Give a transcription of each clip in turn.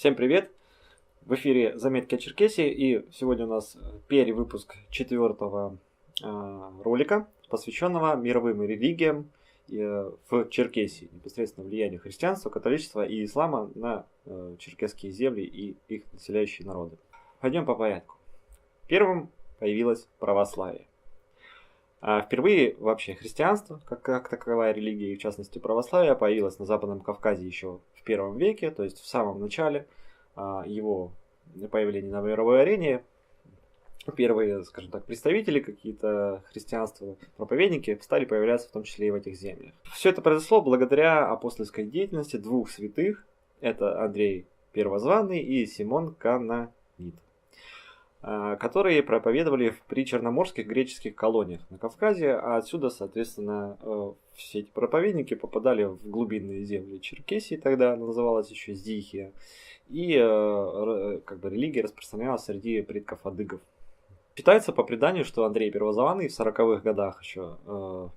Всем привет! В эфире «Заметки о Черкесии», и сегодня у нас первый выпуск четвертого ролика, посвященного мировым религиям в Черкесии, непосредственно влиянию христианства, католичества и ислама на черкесские земли и их населяющие народы. Пойдем по порядку. Первым появилось православие. Впервые вообще христианство, как таковая религия, и в частности православие, появилось на Западном Кавказе еще в первом веке, то есть в самом начале его появления на мировой арене. Первые, скажем так, представители какие-то христианства, проповедники стали появляться в том числе и в этих землях. Все это произошло благодаря апостольской деятельности двух святых, это Андрей Первозванный и Симон Канонит, которые проповедовали в причерноморских греческих колониях на Кавказе, а отсюда, соответственно, все эти проповедники попадали в глубинные земли Черкесии, тогда она называлась еще Зихия, и религия распространялась среди предков адыгов. Считается по преданию, что Андрей Первозванный в 40-х годах еще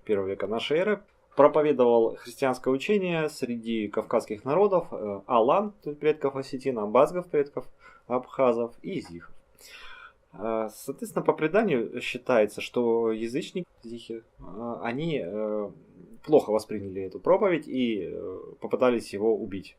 первого века нашей эры проповедовал христианское учение среди кавказских народов алан, предков осетин, абазгов, предков абхазов, и зихов. Соответственно, по преданию считается, что язычники, они плохо восприняли эту проповедь и попытались его убить.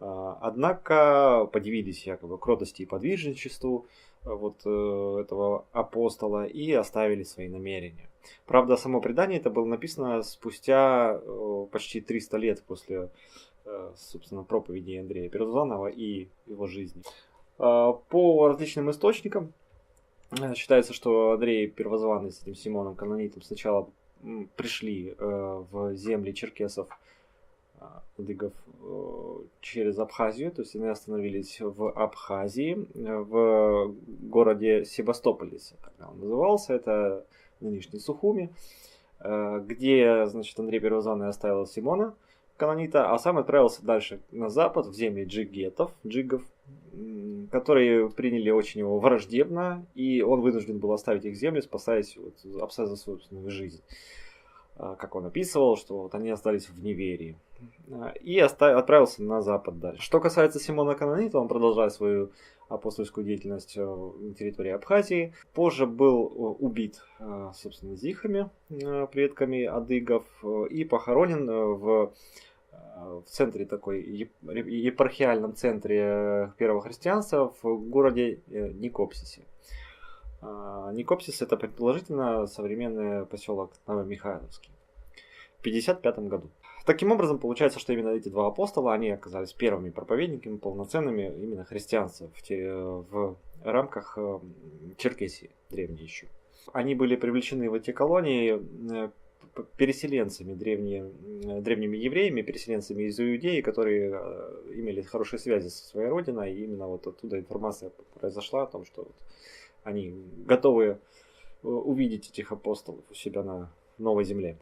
Однако подивились якобы кротости и подвижничеству этого апостола и оставили свои намерения. Правда, само предание это было написано спустя почти 300 лет после, собственно, проповеди Андрея Первозванного и его жизни. По различным источникам считается, что Андрей Первозванный с этим Симоном Канонитом сначала пришли в земли черкесов, адыгов, через Абхазию, то есть они остановились в Абхазии, в городе Себастополис, тогда он назывался, это нынешний Сухуми, где, значит, Андрей Первозванный оставил Симона Канонита, а сам отправился дальше на запад, в земли джиггов, которые приняли очень его враждебно, и он вынужден был оставить их земли, опасаясь за собственную жизнь. Как он описывал, что они остались в неверии. И отправился на запад дальше. Что касается Симона Канонита, он продолжает свою апостольскую деятельность на территории Абхазии. Позже был убит, собственно, зихами, предками адыгов, и похоронен в центре такой, епархиальном центре первого христианства в городе Никопсисе. Никопсис это предположительно современный поселок Новомихайловский. В 1955 году. Таким образом, получается, что именно эти два апостола, они оказались первыми проповедниками, полноценными именно христианства в рамках Черкесии, древней еще. Они были привлечены в эти колонии переселенцами, древними евреями, переселенцами из Иудеи, которые имели хорошие связи со своей родиной, и именно вот оттуда информация произошла о том, что они готовы увидеть этих апостолов у себя на новой земле.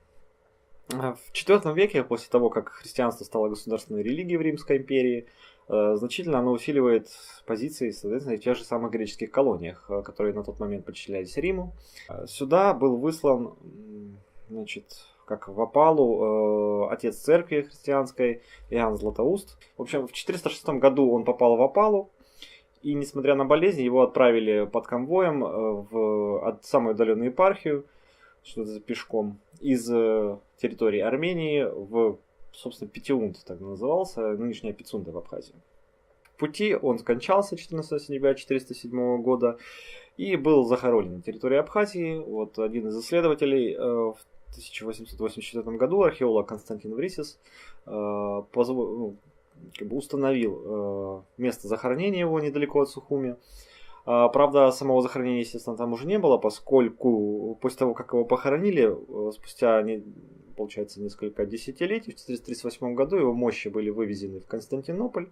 В IV веке, после того, как христианство стало государственной религией в Римской империи, значительно оно усиливает позиции, соответственно, в тех же самых греческих колониях, которые на тот момент подчинялись Риму. Сюда был выслан, значит, как в опалу, отец церкви христианской Иоанн Златоуст. В общем, в 406 году он попал в опалу, и, несмотря на болезнь, его отправили под конвоем в самую удаленную епархию, что-то пешком, из территории Армении в, собственно, Петиунд, так назывался, нынешняя Пицунда в Абхазии. В пути он скончался 14 сентября 407 года и был захоронен на территории Абхазии. Вот один из исследователей в 1884 году, археолог Константин Врисис, установил место захоронения его недалеко от Сухуми. Правда, самого захоронения, естественно, там уже не было, поскольку после того, как его похоронили, спустя, получается, несколько десятилетий, в 438 году его мощи были вывезены в Константинополь,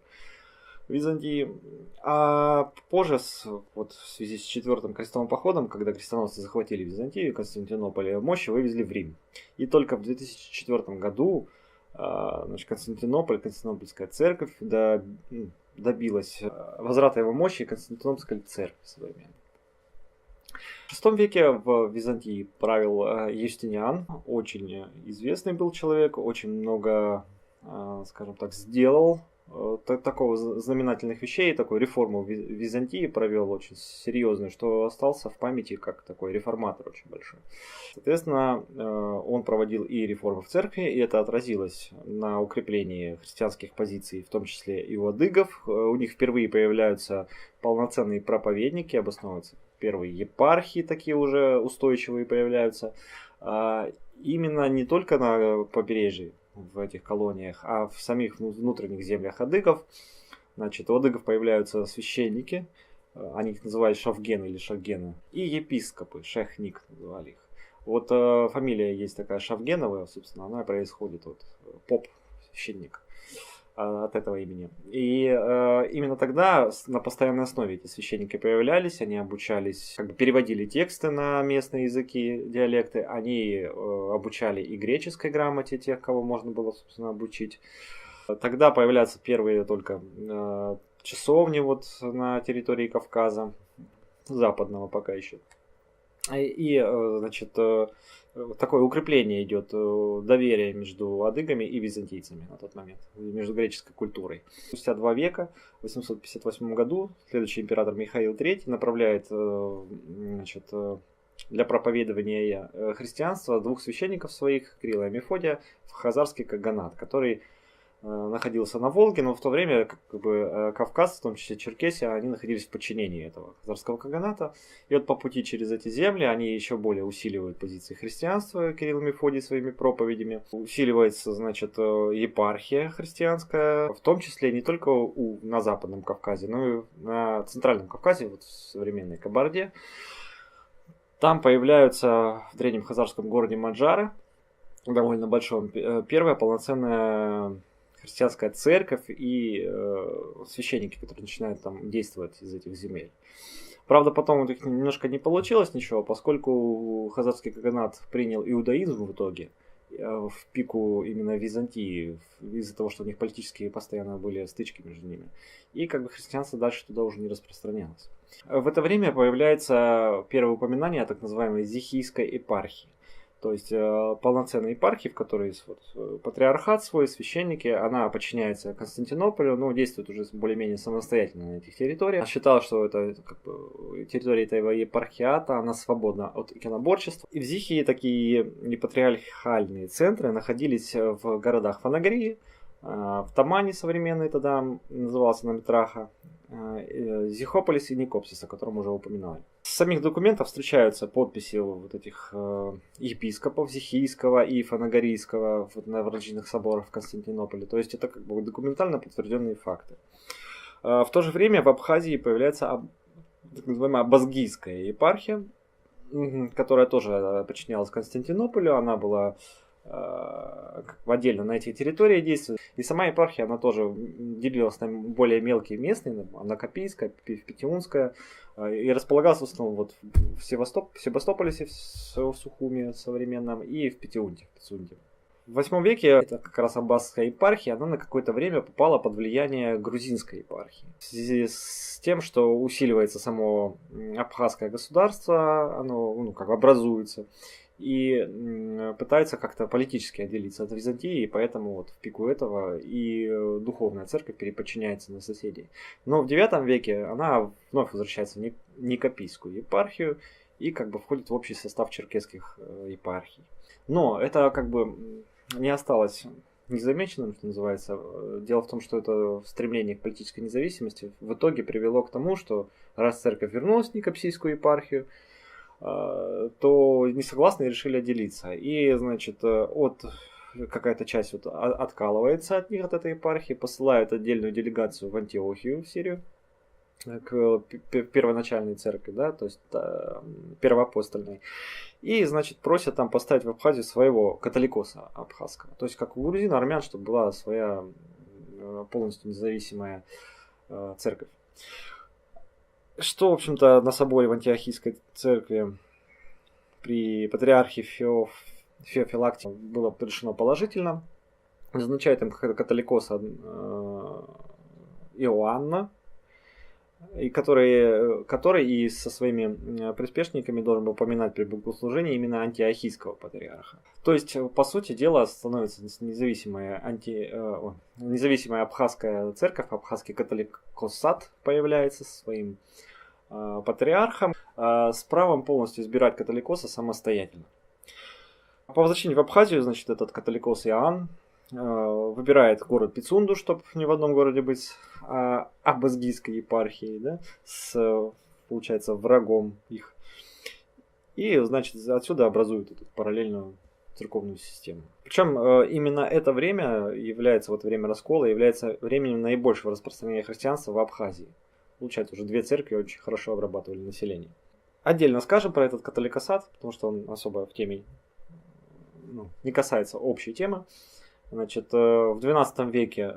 в Византии. А позже, в связи с Четвертым крестовым походом, когда крестоносцы захватили Византию и Константинополь, мощи вывезли в Рим. И только в 2004 году Константинопольская церковь добилась возврата его мощи Константинопольской церкви современной. В VI веке в Византии правил Юстиниан, очень известный был человек, очень много, скажем так, сделал такого знаменательных вещей, такую реформу в Византии провел очень серьезную, что остался в памяти как такой реформатор очень большой. Соответственно, он проводил и реформы в церкви, и это отразилось на укреплении христианских позиций, в том числе и у адыгов. У них впервые появляются полноценные проповедники, обосновываются первые епархии, такие уже устойчивые появляются. Именно не только на побережье, в этих колониях, а в самих внутренних землях адыгов. Значит, у адыгов появляются священники, они их называют шавгены или шавгены, и епископы, шехник называли их. Вот фамилия есть такая Шавгеновая, собственно, она происходит от поп, священник, от этого имени. И именно тогда на постоянной основе эти священники появлялись, они обучались, как бы переводили тексты на местные языки, диалекты, они обучали и греческой грамоте тех, кого можно было, собственно, обучить. Тогда появляются первые только часовни вот на территории Кавказа, западного пока еще. И, значит, такое укрепление идет доверия между адыгами и византийцами на тот момент, между греческой культурой. Спустя 2 века, в 858 году, следующий император Михаил III направляет, значит, для проповедования христианства 2 священников своих, Кирилла и Мефодия, в хазарский каганат, который находился на Волге, но в то время как бы Кавказ, в том числе Черкесия, они находились в подчинении этого хазарского каганата. И вот по пути через эти земли они еще более усиливают позиции христианства, Кирилл и Мефодий своими проповедями. Усиливается, значит, епархия христианская, в том числе не только на Западном Кавказе, но и на Центральном Кавказе, вот в современной Кабарде. Там появляются в древнем хазарском городе Маджары, довольно большом, первая полноценная христианская церковь и священники, которые начинают там действовать из этих земель. Правда, потом у них немножко не получилось ничего, поскольку хазарский каганат принял иудаизм в итоге, в пику именно Византии, из-за того, что у них политические постоянно были стычки между ними. И как бы христианство дальше туда уже не распространялось. В это время появляется первое упоминание о так называемой Зихийской епархии. То есть полноценной епархии, в которой есть вот, патриархат свой, священники, она подчиняется Константинополю, но действует уже более-менее самостоятельно на этих территориях. Считала, что это как бы, территория этого епархиата, она свободна от иконоборчества. И в Зихии такие непатриархальные центры находились в городах Фанагрии, в Тамане современный тогда назывался Намитраха, Зихополис и Никопсис, о котором уже упоминали. В самих документах встречаются подписи вот этих епископов Зихийского и Фанагорийского в новородженных соборах в Константинополе. То есть это как бы документально подтвержденные факты. В то же время в Абхазии появляется так называемая Базгийская епархия, которая тоже подчинялась Константинополю. Она была отдельно на этих территориях действует. И сама епархия, она тоже делилась на более мелкие местные, Анакопийская, Петиунская, и располагалась в основном вот в Севастополе, в Сухуме современном, и в Петиунте, в Пицунде. В 8 веке это как раз аббасская епархия, она на какое-то время попала под влияние грузинской епархии. В связи с тем, что усиливается само абхазское государство, оно как бы образуется, и пытается как-то политически отделиться от Византии, и поэтому вот в пику этого и духовная церковь переподчиняется на соседей. Но в 9 веке она вновь возвращается в Никопийскую епархию и как бы входит в общий состав черкесских епархий. Но это как бы не осталось незамеченным, что называется. Дело в том, что это стремление к политической независимости в итоге привело к тому, что раз церковь вернулась в Никопсийскую епархию, то несогласные решили отделиться. И, значит, какая-то часть вот откалывается от них, от этой епархии, посылают отдельную делегацию в Антиохию, в Сирию, к первоначальной церкви, да, то есть первоапостольной. И, значит, просят там поставить в Абхазию своего католикоса абхазского. То есть, как у грузин, армян, чтобы была своя полностью независимая церковь. Что, в общем-то, на соборе в Антиохийской церкви при патриархе Феофилакте было решено положительно. Назначает им католикоса Иоанна. и который и со своими приспешниками должен был поминать при богослужении именно антиохийского патриарха. То есть, по сути дела, становится независимая абхазская церковь, абхазский католикосат появляется со своим патриархом с правом полностью избирать католикоса самостоятельно. По возвращении в Абхазию, значит, этот католикос Иоанн выбирает город Пицунду, чтобы не в одном городе быть, абазгийской епархией, да, получается, врагом их. И, значит, отсюда образуют эту параллельную церковную систему. Причем именно это время является, вот время раскола, является временем наибольшего распространения христианства в Абхазии. Получается, уже две церкви очень хорошо обрабатывали население. Отдельно скажем про этот католикосат, потому что он особо в теме не касается общей темы. Значит, в XII веке,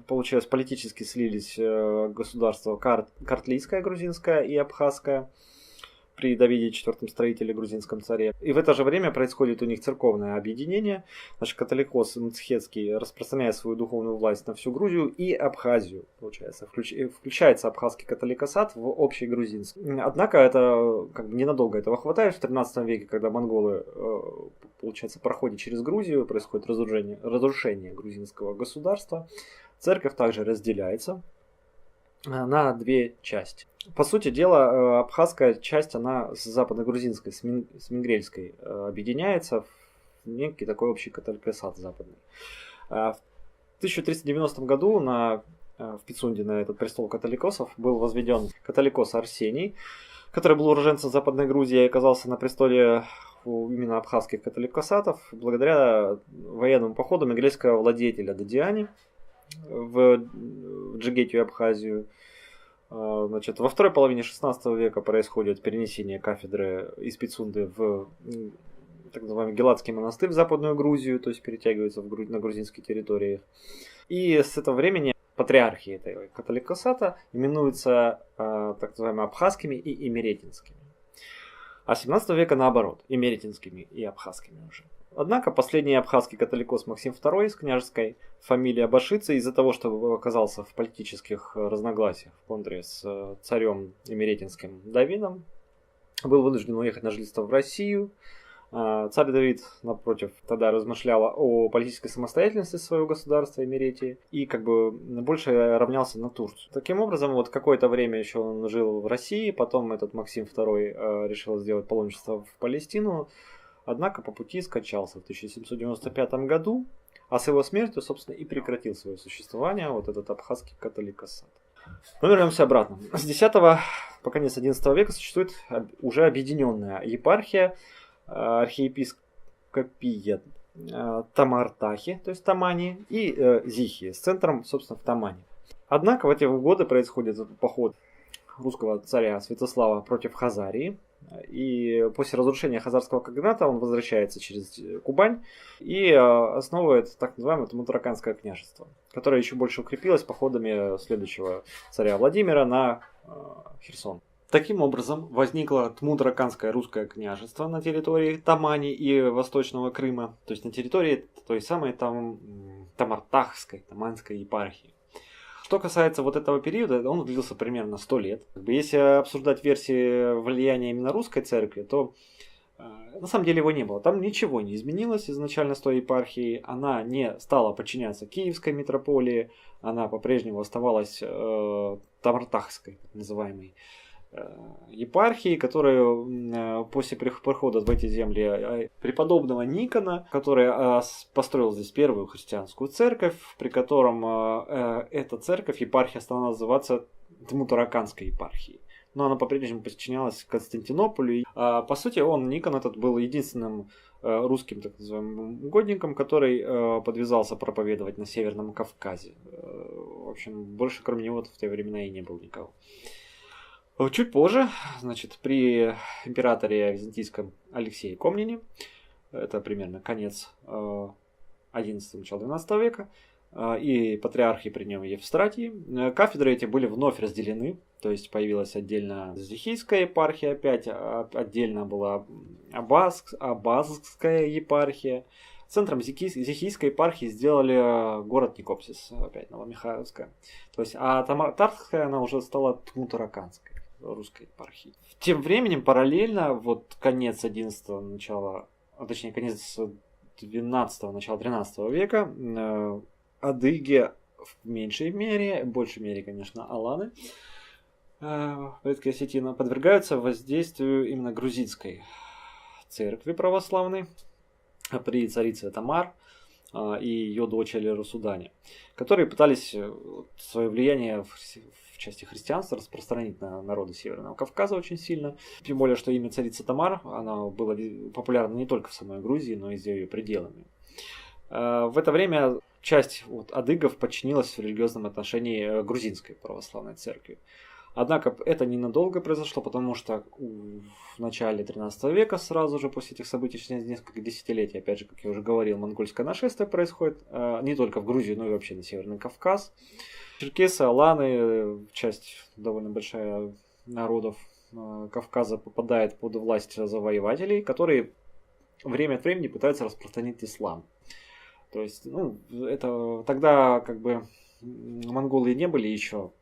получилось, политически слились государства Картлийское грузинское и Абхазское при Давиде IV строителе, грузинском царе. И в это же время происходит у них церковное объединение. Значит, католикос Мцхетский распространяет свою духовную власть на всю Грузию и Абхазию, получается. Включается абхазский католикосат в общий грузинский. Однако это ненадолго этого хватает. В XIII веке, когда монголы, получается, проходят через Грузию, происходит разрушение грузинского государства. Церковь также разделяется на две части. По сути дела, абхазская часть, она с западно-грузинской, с мингрельской объединяется в некий такой общий католикосат западный. В 1390 году в Пицунде на этот престол католикосов был возведен католикос Арсений, который был уроженцем Западной Грузии и оказался на престоле именно абхазских католикосатов благодаря военному походу мингрельского владетеля Дадиани в Джигетию и Абхазию. Значит, во второй половине XVI века происходит перенесение кафедры из Пицунды в так называемый Геладский монастырь в Западную Грузию, то есть перетягивается на грузинские территории. И с этого времени патриархии этого католикосата именуются так называемыми абхазскими и имеретинскими. А 17 века наоборот, имеретинскими и абхазскими уже. Однако последний абхазский католикос Максим II из княжеской фамилии Абашидзе из-за того, что оказался в политических разногласиях в контре с царем имеретинским Давидом, был вынужден уехать на жительство в Россию. Царь Давид, напротив, тогда размышлял о политической самостоятельности своего государства Имеретии и больше равнялся на Турцию. Таким образом, вот какое-то время еще он жил в России, потом этот Максим II решил сделать паломничество в Палестину. Однако по пути скончался в 1795 году, а с его смертью, собственно, и прекратил свое существование вот этот абхазский католикосат. Но вернемся обратно. С X по конец XI века существует уже объединенная епархия, архиепископия Тамартахи, то есть Тамани, и Зихи, с центром, собственно, в Тамани. Однако в эти годы происходит поход русского царя Святослава против Хазарии. И после разрушения Хазарского каганата он возвращается через Кубань и основывает так называемое Тмутараканское княжество, которое еще больше укрепилось походами следующего царя Владимира на Херсон. Таким образом, возникло Тмутараканское русское княжество на территории Тамани и Восточного Крыма, то есть на территории той самой Тамартахской, Таманской епархии. Что касается вот этого периода, он длился примерно 100 лет. Если обсуждать версии влияния именно русской церкви, то на самом деле его не было. Там ничего не изменилось изначально с той епархией. Она не стала подчиняться Киевской митрополии. Она по-прежнему оставалась Тамартахской, так называемой, епархии, которую после прихода в эти земли преподобного Никона, который построил здесь первую христианскую церковь, при котором эта церковь, епархия, стала называться Тмутараканской епархией. Но она по-прежнему подчинялась Константинополю. По сути, Никон этот был единственным русским, так называемым, угодником, который подвязался проповедовать на Северном Кавказе. В общем, больше кроме него в те времена и не было никого. Чуть позже, значит, при императоре византийском Алексее Комнене, это примерно конец XI, начало XII века, и патриархи при нем Евстратий, кафедры эти были вновь разделены, то есть появилась отдельно Зихийская епархия опять, отдельно была Абазская епархия, Центром Зихийской епархии сделали город Никопсис, опять Новомихайловская. То есть, а Тарская она уже стала Тмутараканской, русской епархией. Тем временем параллельно, вот конец 11-го, точнее конец 12-го, начало 13 века, адыги в меньшей мере, в большей мере, конечно, аланы, предки осетина, подвергаются воздействию именно грузинской церкви православной при царице Тамар и ее дочери Расудане, которые пытались свое влияние в части христианства распространить на народы Северного Кавказа очень сильно. Тем более, что имя царицы Тамар, она была популярна не только в самой Грузии, но и за ее пределами. В это время часть адыгов подчинилась в религиозном отношении грузинской православной церкви. Однако это ненадолго произошло, потому что в начале 13 века, сразу же после этих событий, через несколько десятилетий, опять же, как я уже говорил, монгольское нашествие происходит не только в Грузию, но и вообще на Северный Кавказ. Черкесы, аланы, часть довольно большая народов Кавказа попадает под власть завоевателей, которые время от времени пытаются распространить ислам. То есть, это тогда как бы монголы не были еще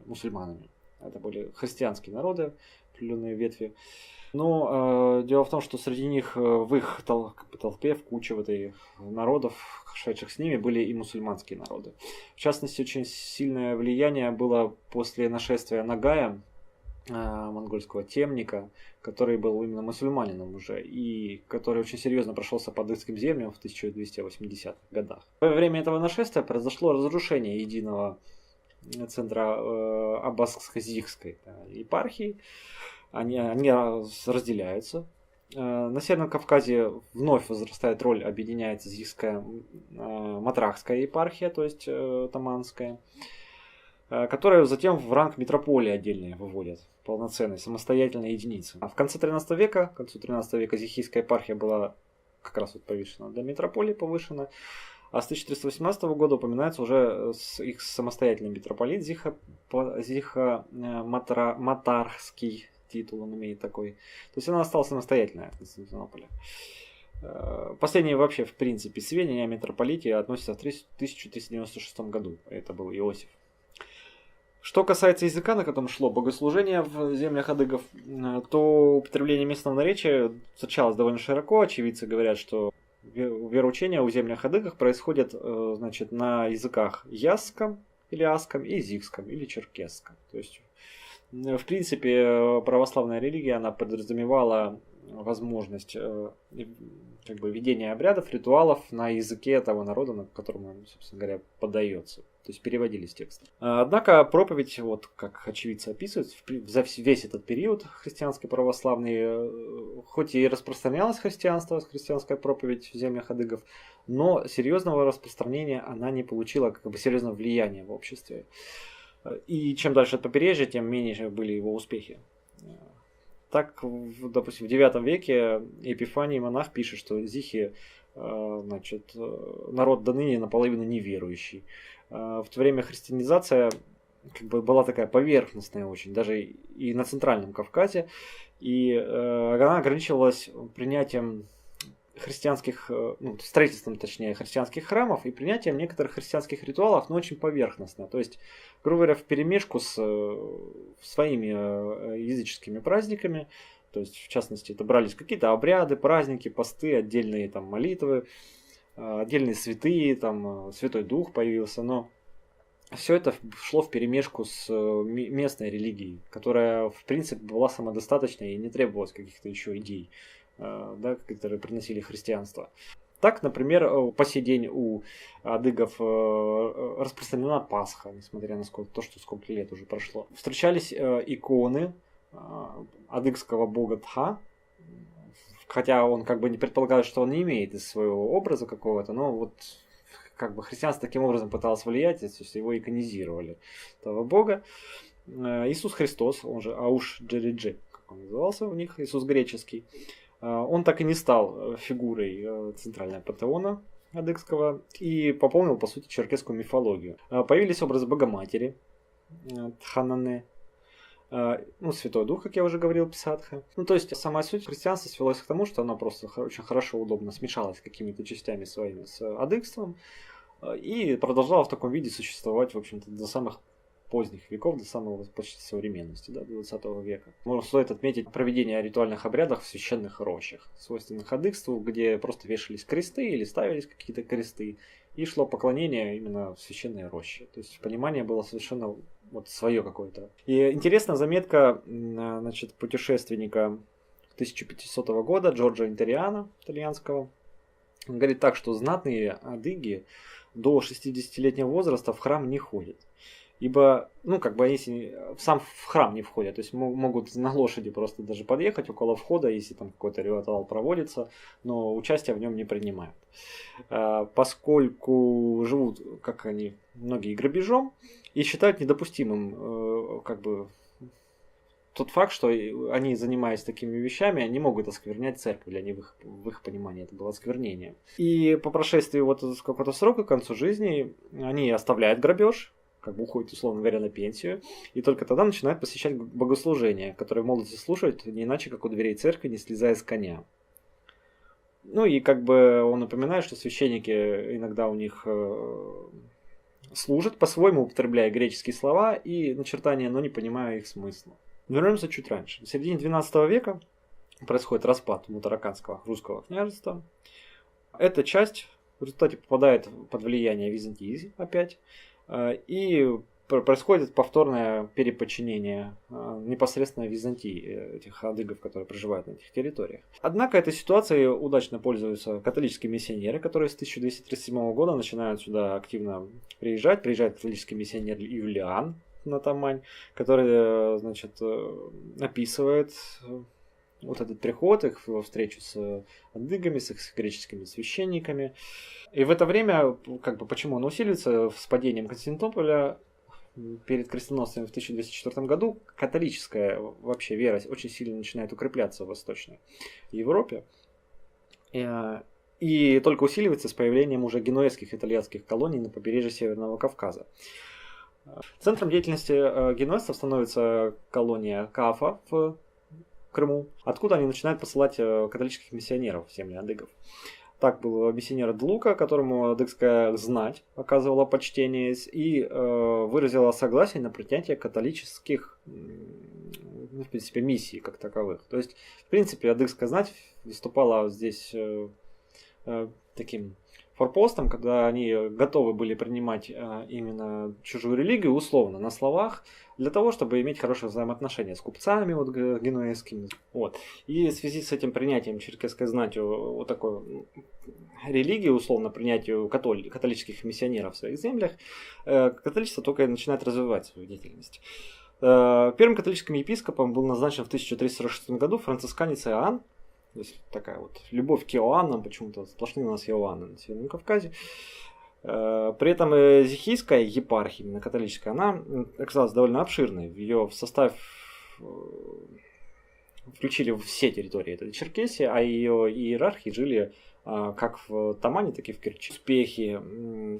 мусульманами. Это были христианские народы, определенные ветви. Но дело в том, что среди них, в их толпе, в куче в этой народов, шедших с ними, были и мусульманские народы. В частности, очень сильное влияние было после нашествия Нагая, монгольского темника, который был именно мусульманином уже, и который очень серьезно прошелся по адыгским землям в 1280-х годах. Во время этого нашествия произошло разрушение единого центра Аббаско-Зихской епархии. Они разделяются. На Северном Кавказе вновь возрастает роль, объединяется Зихская Матрахская епархия, то есть Таманская, которую затем в ранг митрополии отдельные выводят, полноценной, самостоятельной единицы. А в конце 13 века, к концу 13 века Зихийская епархия была как раз повышена до митрополии, повышена. А с 1318 года упоминается уже их самостоятельный митрополит Зиха-Матархский титул, он имеет такой. То есть она стала самостоятельной от Константинополя. Последние вообще, в принципе, сведения о митрополите относятся в 1396 году. Это был Иосиф. Что касается языка, на котором шло богослужение в землях адыгов, то употребление местного наречия встречалось довольно широко. Очевидцы говорят, что вероучения о землях адыгах происходят, на языках ясском или аском и зихском или черкесском. То есть, в принципе, православная религия, она подразумевала возможность ведения обрядов, ритуалов на языке того народа, на котором он, собственно говоря, поддается. То есть переводились тексты. Однако проповедь, как очевидцы описывают, за весь этот период христианской православной, хоть и распространялось христианство, христианская проповедь в землях адыгов, но серьезного распространения она не получила, серьезного влияния в обществе. И чем дальше от побережья, тем меньше были его успехи. Так, допустим, в IX веке Епифаний монах пишет, что зихи, народ до ныне наполовину неверующий. В то время христианизация была такая поверхностная очень, даже и на Центральном Кавказе, и она ограничивалась принятием христианских, строительством, точнее, христианских храмов и принятием некоторых христианских ритуалов, но очень поверхностно. То есть, грубо говоря, вперемешку с своими языческими праздниками. То есть, в частности, это брались какие-то обряды, праздники, посты, отдельные молитвы, отдельные святые, Святой Дух появился, но все это шло вперемешку с местной религией, которая, в принципе, была самодостаточной и не требовалось каких-то еще идей, которые приносили христианство. Так, например, по сей день у адыгов распространена Пасха, несмотря на сколько лет уже прошло. Встречались иконы адыгского бога Тха, хотя он не предполагает, что он не имеет из своего образа какого-то, но христианство таким образом пыталось влиять, то есть его иконизировали, этого бога. Иисус Христос, он же Ауш Джериджи, как он назывался у них, Иисус греческий, он так и не стал фигурой центрального пантеона адыгского и пополнил, по сути, черкесскую мифологию. Появились образы Богоматери, Тханане, ну, Святой Дух, как я уже говорил, Писатха. Ну, то есть, сама суть христианства свелась к тому, что оно просто очень хорошо, удобно смешалось с какими-то частями своими с адыгством, и продолжала в таком виде существовать, в общем-то, до самых поздних веков, до самой почти современности, да, 20 века. Стоит отметить проведение ритуальных обрядов в священных рощах, свойственных адыгству, где просто вешались кресты или ставились какие-то кресты, и шло поклонение именно в священной роще. То есть понимание было совершенно вот свое какое-то. И интересная заметка, значит, путешественника 1500 года Джорджо Интериано, итальянского. Он говорит так, что знатные адыги до 60-летнего возраста в храм не ходят. Ибо, ну, как бы они сам в храм не входят, то есть могут на лошади просто даже подъехать около входа, если там какой-то ритуал проводится, но участие в нем не принимают. Поскольку живут, как они, многие грабежом, и считают недопустимым, как бы, тот факт, что они, занимаясь такими вещами, они могут осквернять церковь, для них в их понимании это было осквернение. И по прошествии вот какого-то срока, к концу жизни, они оставляют грабеж, как бы уходит, условно говоря, на пенсию, и только тогда начинают посещать богослужения, которые в молодости слушают не иначе, как у дверей церкви, не слезая с коня. Ну и как бы он напоминает, что священники иногда у них служат, по-своему употребляя греческие слова и начертания, но не понимая их смысла. Вернемся чуть раньше. В середине XII века происходит распад Мутараканского русского княжества. Эта часть в результате попадает под влияние Византии опять, и происходит повторное переподчинение непосредственно Византии, этих адыгов, которые проживают на этих территориях. Однако этой ситуацией удачно пользуются католические миссионеры, которые с 1237 года начинают сюда активно приезжать. Приезжает католический миссионер Юлиан на Тамань, который, значит, описывает вот этот приход, их встречу с адыгами, с их греческими священниками. И в это время, как бы, почему он усиливается, с падением Константинополя перед крестоносцами в 1204 году католическая вообще вера очень сильно начинает укрепляться в Восточной Европе. И только усиливается с появлением уже генуэзских итальянских колоний на побережье Северного Кавказа. Центром деятельности генуэзцев становится колония Кафа в Крыму, откуда они начинают посылать католических миссионеров в земли адыгов. Так был миссионер Длука, которому адыгская знать оказывала почтение и выразила согласие на принятие католических, в принципе, миссий как таковых. То есть, в принципе, адыгская знать выступала здесь таким форпостом, когда они готовы были принимать именно чужую религию условно на словах, для того, чтобы иметь хорошие взаимоотношения с купцами вот, генуэзскими. Вот. И в связи с этим принятием черкесской знатью вот такой религии, условно принятию католических миссионеров в своих землях, католичество только начинает развивать свою деятельность. Первым католическим епископом был назначен в 1346 году францисканец Иоанн. То есть такая вот любовь к Иоаннам, почему-то сплошные у нас Иоанны на Северном Кавказе. При этом Зихийская епархия, именно католическая, она оказалась довольно обширной. Ее в состав включили все территории этой Черкесии, а ее иерархи жили как в Тамане, так и в Керчи. Успехи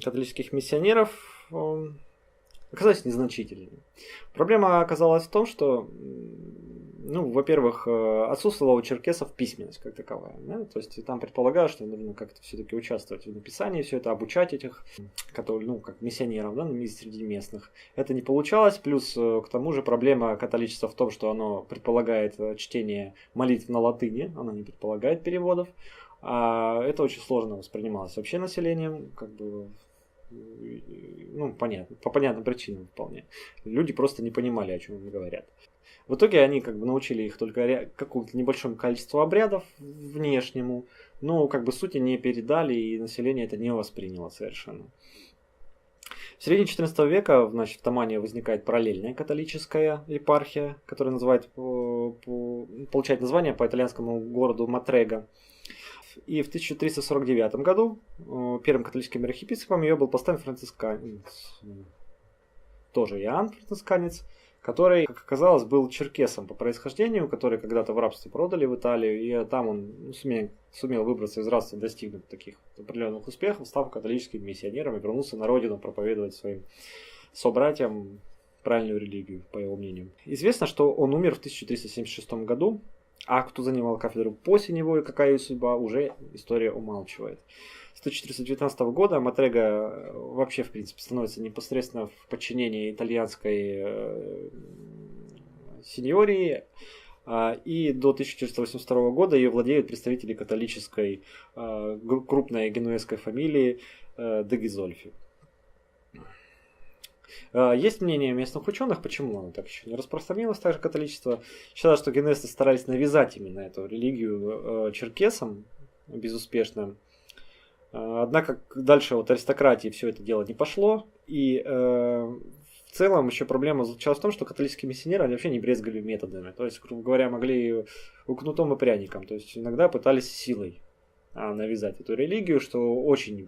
католических миссионеров оказались незначительными. Проблема оказалась в том, что, ну, во-первых, отсутствовала у черкесов письменность как таковая. Да? То есть там предполагалось, что нужно как-то все-таки участвовать в написании, все это обучать этих, которые, ну, как миссионеров, да, среди местных. Это не получалось, плюс к тому же проблема католичества в том, что оно предполагает чтение молитв на латыни, оно не предполагает переводов. А это очень сложно воспринималось вообще населением, как бы, ну, понятно, по понятным причинам вполне. Люди просто не понимали, о чем они говорят. В итоге они как бы научили их только какому-то небольшому количеству обрядов внешнему, но как бы сути не передали, и население это не восприняло совершенно. В середине XIV века, значит, в Тамане возникает параллельная католическая епархия, которая получает название по итальянскому городу Матрега. И в 1349 году первым католическим архиепископом ее был поставлен францисканец, тоже Иоанн францисканец, который, как оказалось, был черкесом по происхождению, который когда-то в рабстве продали в Италию, и там он сумел выбраться из рабства, достигнуть таких определенных успехов, став католическим миссионером и вернулся на родину проповедовать своим собратьям правильную религию, по его мнению. Известно, что он умер в 1376 году, а кто занимал кафедру после него и какая ее судьба, уже история умалчивает. С 1419 года Матрега вообще, в принципе, становится непосредственно в подчинении итальянской сеньории, и до 1482 года ее владеют представители католической крупной генуэзской фамилии де Гизольфи. Есть мнение местных ученых, почему оно так еще не распространилось, также католичество. Считают, что генуэзцы старались навязать именно эту религию черкесам безуспешно. Однако дальше вот аристократии все это дело не пошло, и в целом еще проблема заключалась в том, что католические миссионеры они вообще не брезгали методами, то есть, грубо говоря, могли кнутом и пряником, то есть иногда пытались силой навязать эту религию, что очень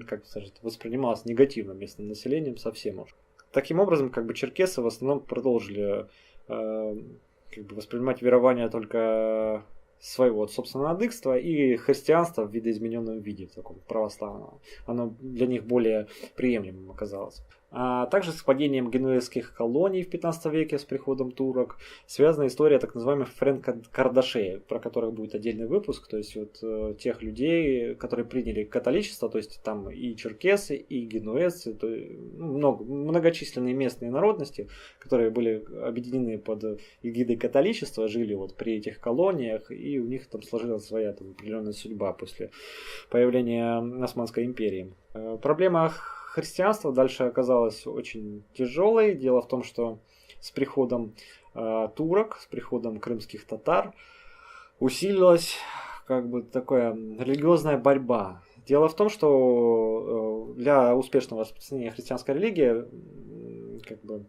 как сказать, воспринималось негативно местным населением совсем уж. Таким образом, как бы черкесы в основном продолжили как бы воспринимать верование только своего собственного адыгства и христианства в видоизмененном виде, в таком православном. Оно для них более приемлемым оказалось. А также с падением генуэзских колоний в 15 веке с приходом турок связана история так называемых френк-кардашей, про которых будет отдельный выпуск, то есть вот тех людей, которые приняли католичество, то есть там и черкесы, и генуэзцы, то, многочисленные местные народности, которые были объединены под эгидой католичества, жили вот при этих колониях, и у них там сложилась своя там определенная судьба после появления Османской империи. Проблема христианство дальше оказалось очень тяжелой. Дело в том, что с приходом турок, с приходом крымских татар усилилась как бы такая религиозная борьба. Дело в том, что для успешного распространения христианской религии как бы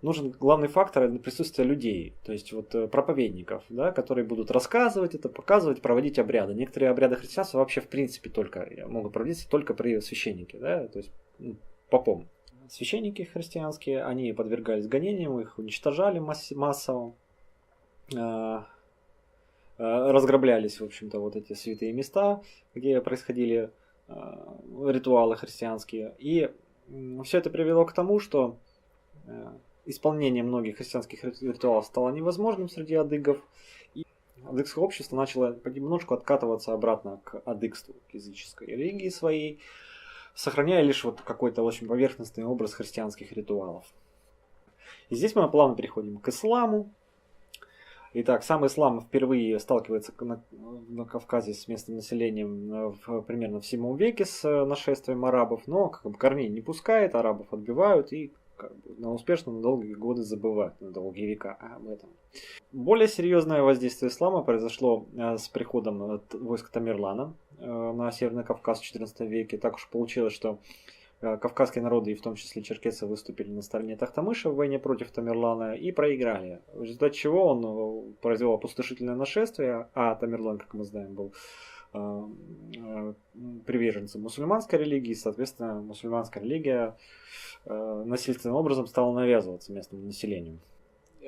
нужен главный фактор — это присутствие людей, то есть вот проповедников, да, которые будут рассказывать это, показывать, проводить обряды. Некоторые обряды христианства вообще в принципе только могут проводиться только при священнике, да, то есть попом. Священники христианские, они подвергались гонениям, их уничтожали массово, разграблялись, в общем-то, вот эти святые места, где происходили ритуалы христианские. И все это привело к тому, что исполнение многих христианских ритуалов стало невозможным среди адыгов, и адыгское общество начало понемножку откатываться обратно к адыгству, к языческой религии своей, сохраняя лишь вот какой-то очень поверхностный образ христианских ритуалов. И здесь мы плавно переходим к исламу. Итак, сам ислам впервые сталкивается на Кавказе с местным населением примерно в 7 веке с нашествием арабов, но как бы корней не пускает, арабов отбивают и успешно на долгие годы забывают, на долгие века об этом. Более серьезное воздействие ислама произошло с приходом войск Тамерлана на Северный Кавказ в XIV веке. Так уж получилось, что кавказские народы, и в том числе черкесы, выступили на стороне Тохтамыша в войне против Тамерлана и проиграли. В результате чего он произвел опустошительное нашествие, а Тамерлан, как мы знаем, был приверженцем мусульманской религии, соответственно, мусульманская религия насильственным образом стала навязываться местному населению.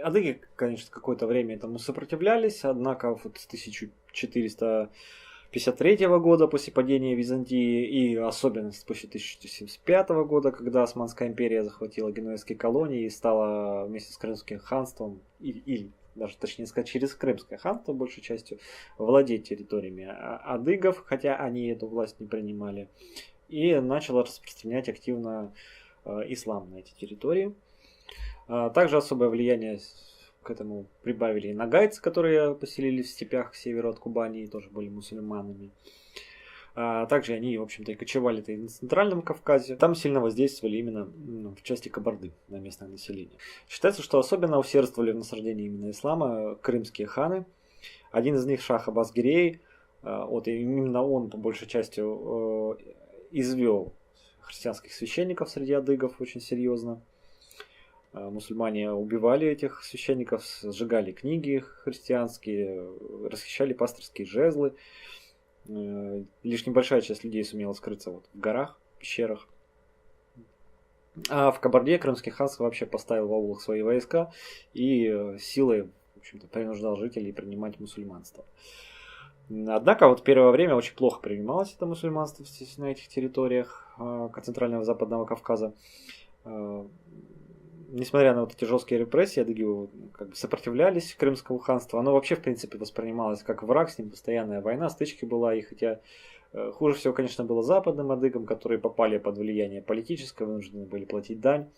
Адыги, конечно, какое-то время этому сопротивлялись, однако вот с 1453 года после падения Византии и особенно после 1475 года, когда Османская империя захватила генуэзские колонии и стала вместе с Крымским ханством, или даже точнее сказать, через Крымское ханство большей частью владеть территориями адыгов, хотя они эту власть не принимали, и начала распространять активно ислам на эти территории. Также особое влияние к этому прибавили и нагайцы, которые поселились в степях к северу от Кубани и тоже были мусульманами. Также они, в общем-то, и кочевали-то и на Центральном Кавказе. Там сильно воздействовали именно в части Кабарды на местное население. Считается, что особенно усердствовали в насаждении именно ислама крымские ханы. Один из них, шах Аббас-Гирей, вот именно он по большей части извел христианских священников среди адыгов очень серьезно. Мусульмане убивали этих священников, сжигали книги христианские, расхищали пасторские жезлы. Лишь небольшая часть людей сумела скрыться вот в горах, в пещерах. А в Кабарде крымский хан вообще поставил в аулах свои войска и силой, в общем-то, принуждал жителей принимать мусульманство. Однако вот первое время очень плохо принималось это мусульманство на этих территориях Центрального и Западного Кавказа. несмотря на вот эти жесткие репрессии, адыги как бы сопротивлялись Крымскому ханству. Оно вообще, в принципе, воспринималось как враг, с ним постоянная война, стычки была. И хотя хуже всего, конечно, было западным адыгам, которые попали под влияние политическое, вынуждены были платить дань.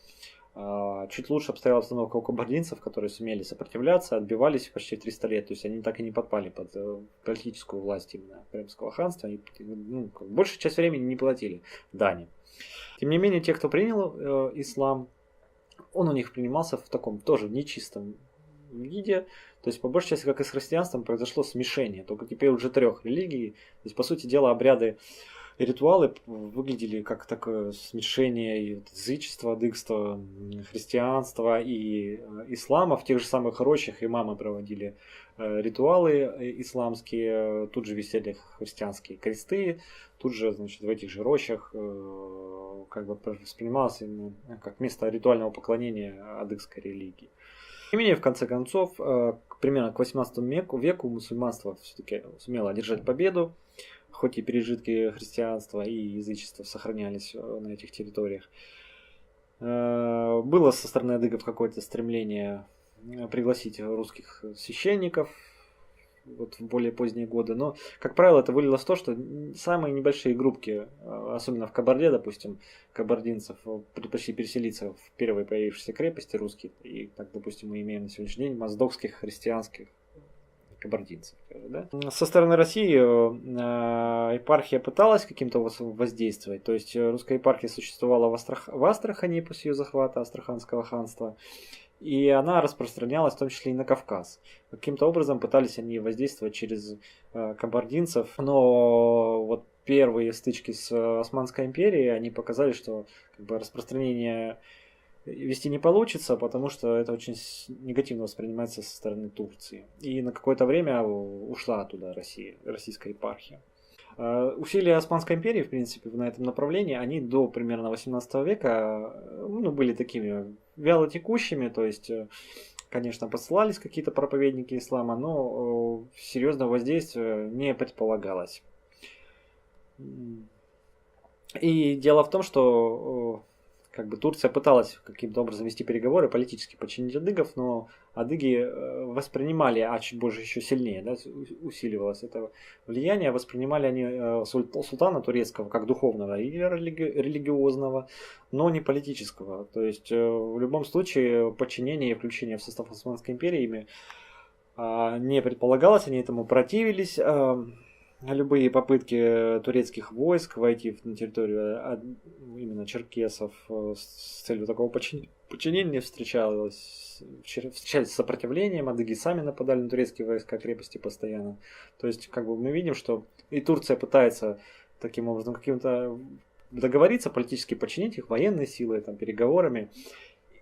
Чуть лучше обстояла обстановка у кабардинцев, которые сумели сопротивляться, отбивались почти 300 лет. То есть они так и не подпали под политическую власть именно Крымского ханства. Они, большую часть времени не платили дани. Тем не менее, те, кто принял ислам, он у них принимался в таком тоже нечистом виде. То есть, по большей части, как и с христианством, произошло смешение. Только теперь уже 3 религий. То есть, по сути дела, обряды и ритуалы выглядели как такое смешение язычества, адыгства, христианства и ислама. В тех же самых рощах имамы проводили ритуалы исламские, тут же висели христианские кресты, тут же, значит, в этих же рощах как бы воспринималось именно как место ритуального поклонения адыгской религии. Тем не менее, в конце концов, примерно к 18 веку мусульманство все-таки сумело одержать победу, хоть и пережитки христианства и язычества сохранялись на этих территориях. Было со стороны адыгов какое-то стремление пригласить русских священников вот в более поздние годы, но, как правило, это вылилось в то, что самые небольшие группки, особенно в Кабарде, допустим, кабардинцев, предпочли переселиться в первые появившиеся крепости русские, и так, допустим, мы имеем на сегодняшний день моздокских христианских кабардинцев. Да? Со стороны России епархия пыталась каким-то воздействовать, то есть русская епархия существовала в Астрахани после ее захвата Астраханского ханства, и она распространялась в том числе и на Кавказ. Каким-то образом пытались они воздействовать через кабардинцев, но вот первые стычки с Османской империей, они показали, что как бы распространение вести не получится, потому что это очень негативно воспринимается со стороны Турции. И на какое-то время ушла оттуда российская епархия. Усилия Османской империи, в принципе, на этом направлении, они до примерно 18 века были такими вялотекущими, то есть, конечно, посылались какие-то проповедники ислама, но серьезного воздействия не предполагалось. И дело в том, что как бы Турция пыталась каким-то образом вести переговоры, политически подчинить адыгов, но адыги воспринимали, а чуть позже еще сильнее, да, усиливалось это влияние, воспринимали они султана турецкого как духовного и религиозного, но не политического. То есть в любом случае подчинение и включение в состав Османской империи ими не предполагалось, они этому противились. Любые попытки турецких войск войти на территорию именно черкесов с целью такого подчинения встречались с сопротивлением, адыги сами нападали на турецкие войска крепости постоянно. То есть, как бы мы видим, что и Турция пытается таким образом каким-то договориться, политически подчинить их, военные силы, там, переговорами.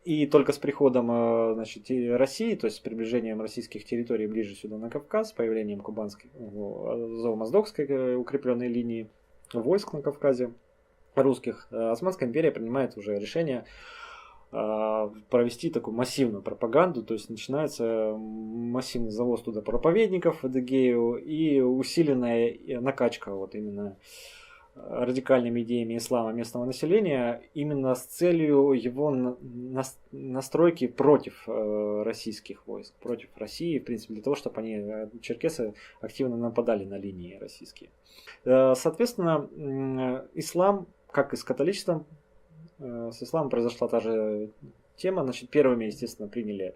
И только с приходом России, то есть с приближением российских территорий ближе сюда на Кавказ, с появлением кубанской, Азово-Моздокской укрепленной линии войск на Кавказе русских, Османская империя принимает уже решение провести такую массивную пропаганду, то есть начинается массивный завоз туда проповедников в Адыгею и усиленная накачка вот именно радикальными идеями ислама местного населения именно с целью его настройки против российских войск, против России, в принципе, для того, чтобы они, черкесы, активно нападали на линии российские. Соответственно, ислам, как и с католичеством, с исламом произошла та же тема. Значит, первыми, естественно, приняли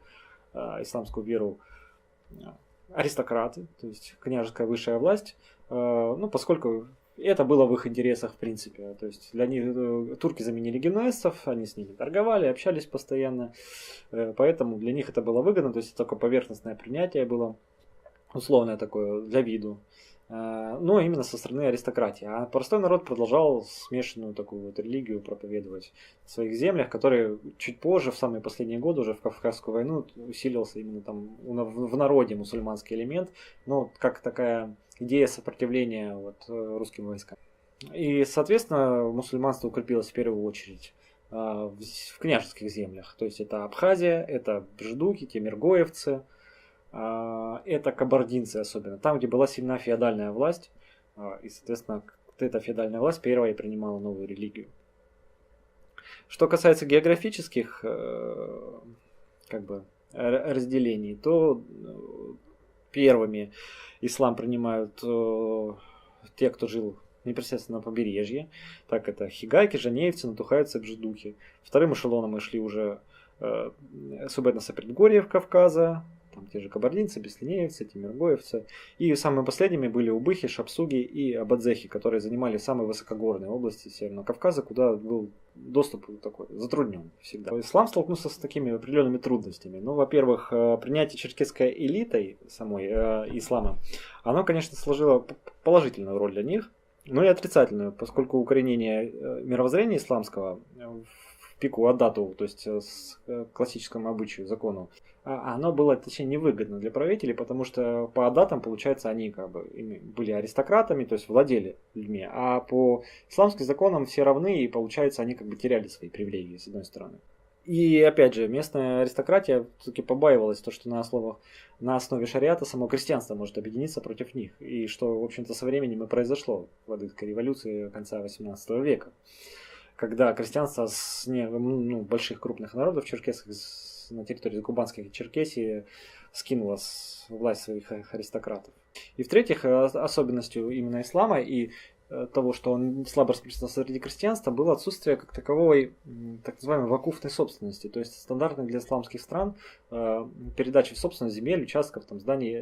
исламскую веру аристократы, то есть княжеская высшая власть, поскольку это было в их интересах, в принципе. То есть для них турки заменили генуэзцев, они с ними торговали, общались постоянно. Поэтому для них это было выгодно. То есть это такое поверхностное принятие было, условное такое, для виду. Но именно со стороны аристократии. А простой народ продолжал смешанную такую вот религию проповедовать в своих землях, которые чуть позже, в самые последние годы, уже в Кавказскую войну, усилился именно там в народе мусульманский элемент. Но как такая идея сопротивления русским войскам. И, соответственно, мусульманство укрепилось в первую очередь в княжеских землях. То есть это Абхазия, это бжедуки, темиргоевцы, это кабардинцы особенно. Там, где была сильна феодальная власть, и, соответственно, эта феодальная власть первая принимала новую религию. Что касается географических как бы разделений, то первыми ислам принимают те, кто жил непосредственно на побережье. Так это хигайки, жанеевцы, натухайцы, бжедухи. Вторым эшелоном шли уже субэтносы предгорьев Кавказа, там те же кабардинцы, беслинеевцы, тимиргоевцы. И самыми последними были убыхи, шапсуги и абадзехи, которые занимали самые высокогорные области Северного Кавказа, куда был доступ такой затруднен всегда. Ислам столкнулся с такими определенными трудностями. Ну, во-первых, принятие черкесской элитой самой ислама, оно, конечно, сложило положительную роль для них, но и отрицательную, поскольку укоренение мировоззрения исламского в пику адату, то есть с классическому обычаю, закону, оно было, точнее, невыгодно для правителей, потому что по адатам, получается, они как бы были аристократами, то есть владели людьми, а по исламским законам все равны, и, получается, они как бы теряли свои привилегии, с одной стороны. И, опять же, местная аристократия все-таки побаивалась то, что на основе шариата само крестьянство может объединиться против них, и что, в общем-то, со временем и произошло в Адыгской революции конца 18 века, когда крестьянство с больших крупных народов черкесских на территории Кубанской Черкесии скинуло власть своих аристократов. И в-третьих, особенностью именно ислама и того, что он слабо распространился среди крестьянства, было отсутствие как таковой так называемой вакуфной собственности, то есть стандартной для исламских стран передачи в собственность земель, участков, там, зданий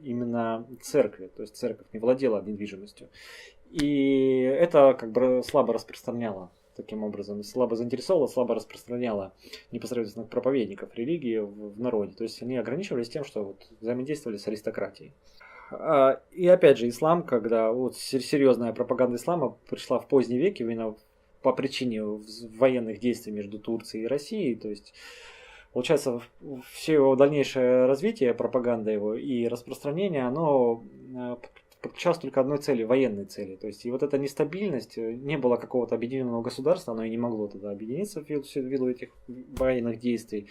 именно церкви, то есть церковь не владела недвижимостью. И это как бы слабо распространяло таким образом, слабо заинтересовала, слабо распространяла непосредственно проповедников религии в народе. То есть они ограничивались тем, что вот взаимодействовали с аристократией. И опять же, ислам, когда вот серьезная пропаганда ислама пришла в поздние веки, именно по причине военных действий между Турцией и Россией, то есть получается, все его дальнейшее развитие, пропаганда его и распространение, оно подключалось только одной цели, военной цели. То есть, и вот эта нестабильность, не было какого-то объединенного государства, оно и не могло тогда объединиться ввиду этих военных действий.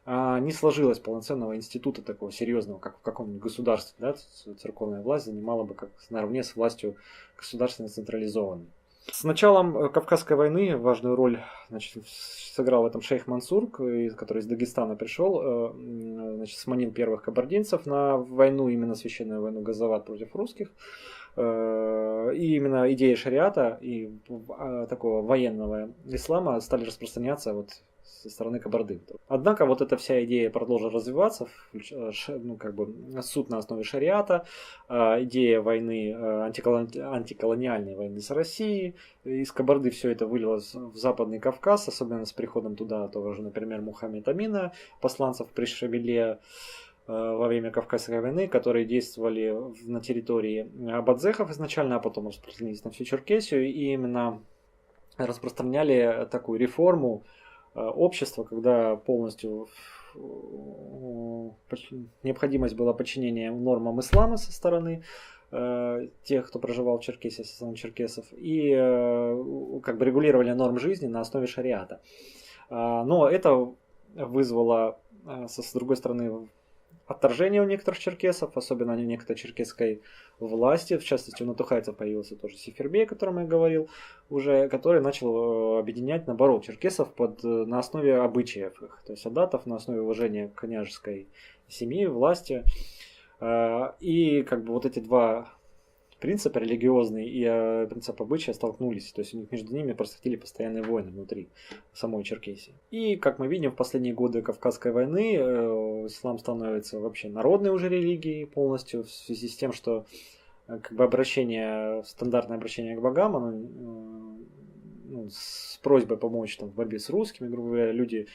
Не сложилось полноценного института такого серьезного, как в каком-нибудь государстве. Да? Церковная власть занимала бы как наравне с властью государственной централизованной. С началом Кавказской войны важную роль, значит, сыграл в этом шейх Мансур, который из Дагестана пришел, значит, сманил первых кабардинцев на войну, именно священную войну Газават против русских. И именно идея шариата и такого военного ислама стали распространяться вот со стороны Кабарды. Однако вот эта вся идея продолжила развиваться, суд на основе шариата, идея войны, антиколониальной войны с Россией. Из Кабарды все это вылилось в Западный Кавказ, особенно с приходом туда того же, например, Мухаммед Амина, посланцев при Шабеле во время Кавказской войны, которые действовали на территории абадзехов изначально, а потом распространились на всю Черкесию, и именно распространяли такую реформу общества, когда полностью необходимость была подчинения нормам ислама со стороны тех, кто проживал в Черкесии, со стороны черкесов, и как бы регулировали норм жизни на основе шариата. Но это вызвало, с другой стороны, отторжение у некоторых черкесов, особенно у некоторой черкесской власти, в частности у натухайцев появился тоже Сефербей, о котором я говорил уже, который начал объединять, наоборот, черкесов на основе обычаев их, то есть адатов, на основе уважения к княжеской семье, власти. И как бы вот эти два принципа, религиозный и принцип обычая, столкнулись. То есть у них между ними происходили постоянные войны внутри самой Черкесии. И, как мы видим, в последние годы Кавказской войны ислам становится вообще народной уже религией полностью, в связи с тем, что как бы стандартное обращение к богам, оно, с просьбой помочь там, в борьбе с русскими, грубо говоря, люди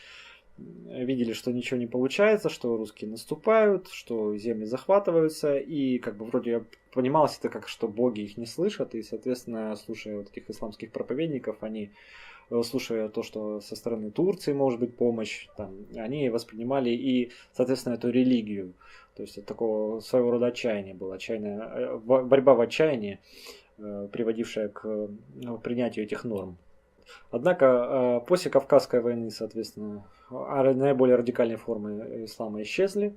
видели, что ничего не получается, что русские наступают, что земли захватываются, и как бы вроде понималось это как, что боги их не слышат, и, соответственно, слушая вот этих исламских проповедников, они, слушая то, что со стороны Турции может быть помощь, там, они воспринимали и, соответственно, эту религию. То есть это такого своего рода отчаяние было, борьба в отчаянии, приводившая к принятию этих норм. Однако после Кавказской войны, соответственно, наиболее радикальные формы ислама исчезли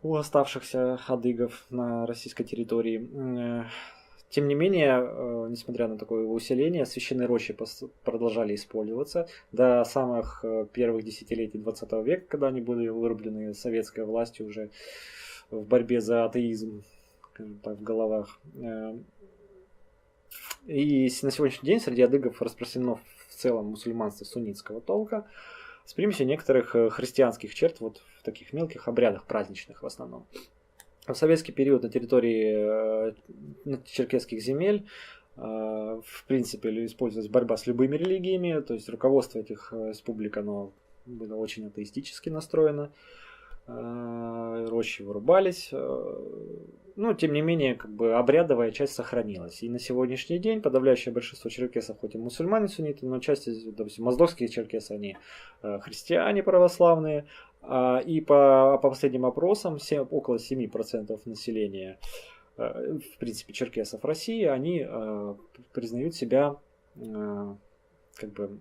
у оставшихся адыгов на российской территории. Тем не менее, несмотря на такое усиление, священные рощи продолжали использоваться до самых первых десятилетий 20 века, когда они были вырублены советской властью уже в борьбе за атеизм, скажем так, в головах. И на сегодняшний день среди адыгов распространено в целом мусульманство суннитского толка с примесью некоторых христианских черт вот в таких мелких обрядах праздничных в основном. В советский период на территории черкесских земель в принципе использовалась борьба с любыми религиями, то есть руководство этих республик оно было очень атеистически настроено. Рощи вырубались, но тем не менее как бы обрядовая часть сохранилась. И на сегодняшний день подавляющее большинство черкесов, хоть и мусульмане сунниты, но часть, допустим, моздокские черкесы, они христиане православные. И по последним опросам около 7% населения, в принципе, черкесов России, они признают себя как бы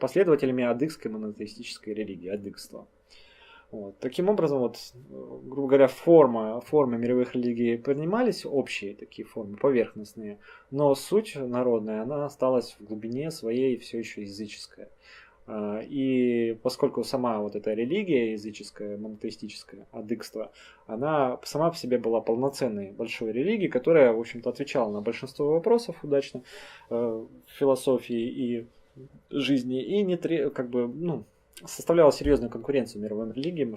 последователями адыгской монотеистической религии, адыгства. Вот. Таким образом, вот, грубо говоря, формы мировых религий принимались, общие такие формы, поверхностные, но суть народная, она осталась в глубине своей все еще языческая. И поскольку сама вот эта религия языческая, монотеистическая, адыгство, она сама по себе была полноценной большой религией, которая, в общем-то, отвечала на большинство вопросов удачно в философии и жизни, и не как бы, ну, составляла серьезную конкуренцию мировым религиям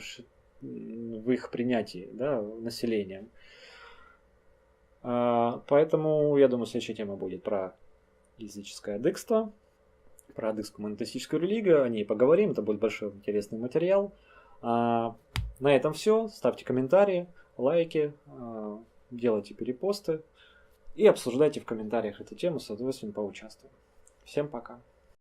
в их принятии, да, населением. Поэтому, я думаю, следующая тема будет про языческое адыгство, про адыгскую монотеистическую религию. О ней поговорим, это будет большой интересный материал. На этом все. Ставьте комментарии, лайки, делайте перепосты и обсуждайте в комментариях эту тему, соответственно, поучаствуем. Всем пока.